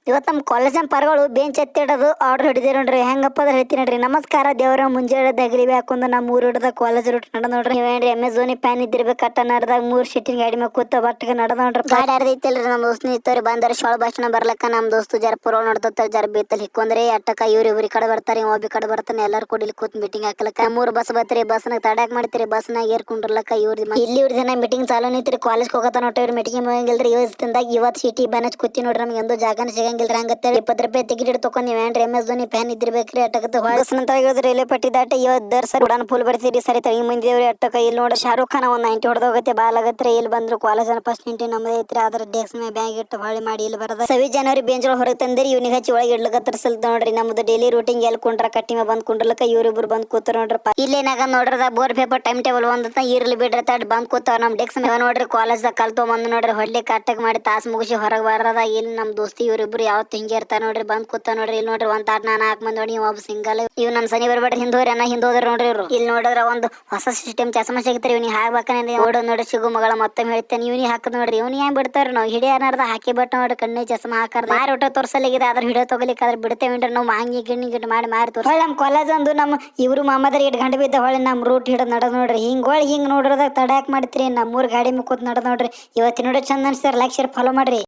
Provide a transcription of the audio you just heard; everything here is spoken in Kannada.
ಇವತ್ತು ನಮ್ಮ ಕಾಲೇಜನ್ ಪರಗಳು ಬೆಂಚ್ ಎತ್ತಿಡೋದು ಆರ್ಡರ್ ಹಿಡಿದಿ ನೋಡ್ರಿ. ಹೆಂಗಪ್ಪ ಅದ್ರ ಹೇಳ್ತೀನಿ ನೋಡ್ರಿ. ನಮಸ್ಕಾರ ದೇವರ ಮುಂಜಾನೆ ದಗಲಿವಿ ಹಾಕೊಂಡು ನಮ್ಮ ಊರು ಹಿಡ್ದ ಕಾಲೇಜ್ ರೂಟ್ ನಡ ನೋಡ್ರಿ. ನೀವೇನ್ರಿ MS ಪ್ಯಾನ್ ಇದ್ದಿರ್ಬೇಕು ಕಟ್ಟ ನಡ್ದಾಗ 3 ಸೀಟಿನ ಗಾಡಿ ಮೇಲೆ ಕೂತ ಬಟ್ಟಗೆ ನಡ ನೋಡ್ರಿ. ಗಾಡಿ ಆಡ್ದೈತಿಲ್ರಿ ನಮ್ಮ ದೋಸ್ತ ಇತ್ತವ್ರಿ ಬಂದಾರ ಶಾಳ ಭಾಷಣ ಬರ್ಲಕ್ಕ ನಮ್ಮ ದೋಸ್ತು ಜರ ಪುರ ನೋಡ್ತಾರ ಜರ ಬೇತಲ್ ಹಿಕ್ಕೊಂಡ್ರೆ ಅಟ್ಟಕ ಇವ್ರಿ ಕಡೆ ಬರ್ತಾರೆ ಒಬ್ಬ ಕಡೆ ಬರ್ತಾನೆ ಎಲ್ಲರೂ ಕೂಡಿ ಕೂತ್ ಮೀಟಿಂಗ್ ಹಾಕಲಕ್ಕ 3 ಬಸ್ ಬತ್ರಿ ಬಸ್ನಾಗ ತಡ್ಯಾಕ್ ಮಾಡ್ತೀರಿ ಬಸ್ನಾಗ ಏರ್ಕೊಂಡ್ರಲಕ್ಕ ಇವ್ರದ್ದು ಇಲ್ಲಿ ದಿನ ಮೀಟಿಂಗ್ ಚಾಲೂ ನಿಂತ್ರಿ ಕಾಲೇಜ್ ಹೋಗತ್ತ ನೋಡ್ರಿ ಮೀಟಿಂಗ್ ಹೋಗಂಗಿಲ್ರಿ. ಇವತ್ತು ಸೀಟಿ ಬನಚ್ ಕೂತಿ ನೋಡ್ರಿ ನಮ್ಗೆ ಎಂದು ಜಾಗನ ಸಿಗಂಗಿಲ್ರಿ. ಹಂಗತ್ತೆ 20 ರೂಪಾಯಿ ಟಿಕೆಟ್ ತಗೊಂಡ್ ನೀವೇನ್ರಿ MS ಪ್ಯಾನ್ ಇದ್ದಿರ್ಬೇಕ್ರಿ. ಅಟ್ಟಕತ್ತ ಬಸ್ ನಂತರ ಹೇಳಿದ್ರೆ ರೈಲ್ವೆ ಪಟ್ಟಿ ದಾಟ ಇವತ್ತು ಸರ್ ಉಡಾನ್ ಫುಲ್ ಬರ್ತೀರಿ ಸರಿ ತಗಿ ಮಂದಿವ್ರಿ. ಅಟ್ಟಕ ಇಲ್ಲಿ ನೋಡಿ ಶಾರುಖ್ ಖಾನ್ ಒಂದು 90 ಹೊಡೆದೋಗತ್ತೆ ಬಾಲಾಗತ್ರಿ. ಇಲ್ಲಿ ಬಂದ್ರು ಕಾಲೇಜ್ ಫಸ್ಟ್ ನಿಂಟಿ ನಮ್ಮದೇ ಐತ್ರಿ. ಅದ್ರ ಡೆಸ್ಕ್ ಮೇಲೆ ಬ್ಯಾಗ್ ಇಟ್ಟು ಹೊಳಿ ಮಾಡಿ ಇಲ್ಲಿ ಬರದ 26 ಜನವರಿ ಬೆಂಚ್ ಹೊರಗೆ ತಂದಿರಿ. ಇವ್ನಿಗೆ ಹಚ್ಚಿ ಒಳಗೆ ಇಡ್ಲಕತ್ತರ್ಸಲ್ ನೋಡ್ರಿ. ನಮ್ದು ಡೈಲಿ ರೂಟಿಂಗ್ ಎಲ್ಲಿ ಕುಂಡ್ರ ಕಟ್ಟಿ ಮೇಲೆ ಬಂದ್ ಕುಂಡ್ರಲಕ್ಕ ಇವ್ರಿಬ್ರು ಬಂದ್ ಕೂತಾರ ನೋಡ್ರಪ್ಪ. ಇಲ್ಲೇನಾಗ ನೋಡ್ರದ ಬೋರ್ ಪೇಪರ್ ಟೈಮ್ ಟೇಬಲ್ ಒಂದ ಇರ್ಲಿ ಬಿಡ್ರಿ ತಡ್ ಬಂದ್ ಕೂತಾವ ನಮ್ ಡೆಸ್ಕ್ ಮೇಲೆ ನೋಡ್ರಿ. ಕಾಲೇಜ್ದಾಗ ಕಲ್ತೊ ಬಂದ್ ನೋಡ್ರಿ ಹೊಡ್ಲಿ ಕಟ್ಟಕ್ ಮಾಡಿ ತಾಸ್ ಮುಗಿಸಿ ಹೊರಗೆ ಬರದ. ಇಲ್ಲಿ ನಮ್ ದೋಸ್ತಿ ಇವ್ರಿಬ್ರು ಯಾವತ್ತು ಹಿಂಗೆ ಇರ್ತಾರ ನೋಡ್ರಿ. ಬಂದ್ ಕೂತ ನೋಡ್ರಿ. ಇಲ್ಲಿ ನೋಡ್ರಿ ಒಂದ್ ತಾಟ್ ನಾನು 4 ಮಂದಿ ನೋಡಿ ಒಬ್ಬ ಸಿಂಗಲ್. ಇವ್ ನಮ್ ಸನಿ ಬರ್ಬೇಡ್ರಿ ಹಿಂದೋರಿ ಅನ್ನ ಹಿಂದೋದ್ರ ನೋಡ್ರಿ ಇವ್ರು. ಇಲ್ಲಿ ನೋಡಿದ್ರ ಒಂದು ಹೊಸ ಸಿಸ್ಟಮ್ ಚಸ್ಮಾ ಸಿಗ್ತಾರೆ. ಇವ್ನಿಗೆ ಹಾಕ್ಬೇಕಂದ್ರೆ ನೋಡೋ ನೋಡಿ ಸಿಗು ಮಗಳ ಮತ್ತೊಮ್ಮೆ ಹೇಳ್ತೇನೆ. ಇವ್ನಿಗೆ ಹಾಕದ್ ನೋಡ್ರಿ. ಇವ್ನಿಗೆ ಹೆಂಗ್ ಬಿಡ್ತಾರ ನಾವು ಹಿಡಿಯನಾರ್ದ ಹಾಕಿ ಬಟ್ ನೋಡ್ರಿ ಕಣ್ಣಿ ಚಸ್ಮಾ ಹಾಕರ್ದ ಮಾರಿ ಒಟ್ಟ ತೋರ್ಸಲಿಗಿದೆ. ಅದ್ರ ಹಿಡಿಯೋ ತಗೊಲಿಕ್ಕೆ ಅದ್ರ ಬಿಡ್ತೇವೇನ್ರಿ ನಾವು ಮಾಂಗಿ ಗಿಣ್ಣಿ ಗಿಟ್ಟು ಮಾಡಿ ಮಾರಿ ತೋರ್ಸ. ನಮ್ಮ ಕಾಲೇಜ್ ಒಂದು ನಮ್ಮ ಇವ್ರು ಮಾಮದರಿ 8 ಗಂಟೆ ಬಿದ್ದ ಹೊಳ್ಳಿ ನಮ್ಮ ರೂಟ್ ಹಿಡಿದ್ ನಡ ನೋಡ್ರಿ. ಹಿಂಗ್ ನೋಡ್ರದಾಗ ತಡ್ಯಾಕ್ ಮಾಡ್ತೀರಿ. ನಮ್ಮೂರ್ ಗಾಡಿ ಮುಕ್ಕೂತ್ ನಡ ನೋಡ್ರಿ. ಇವತ್ತಿನ ನೋಡಿ ಚಂದ ಅನ್ಸ್ತಾರ ಲೈಕ್ ಶೇರ್ ಫಾಲೋ ಮಾಡ್ರಿ.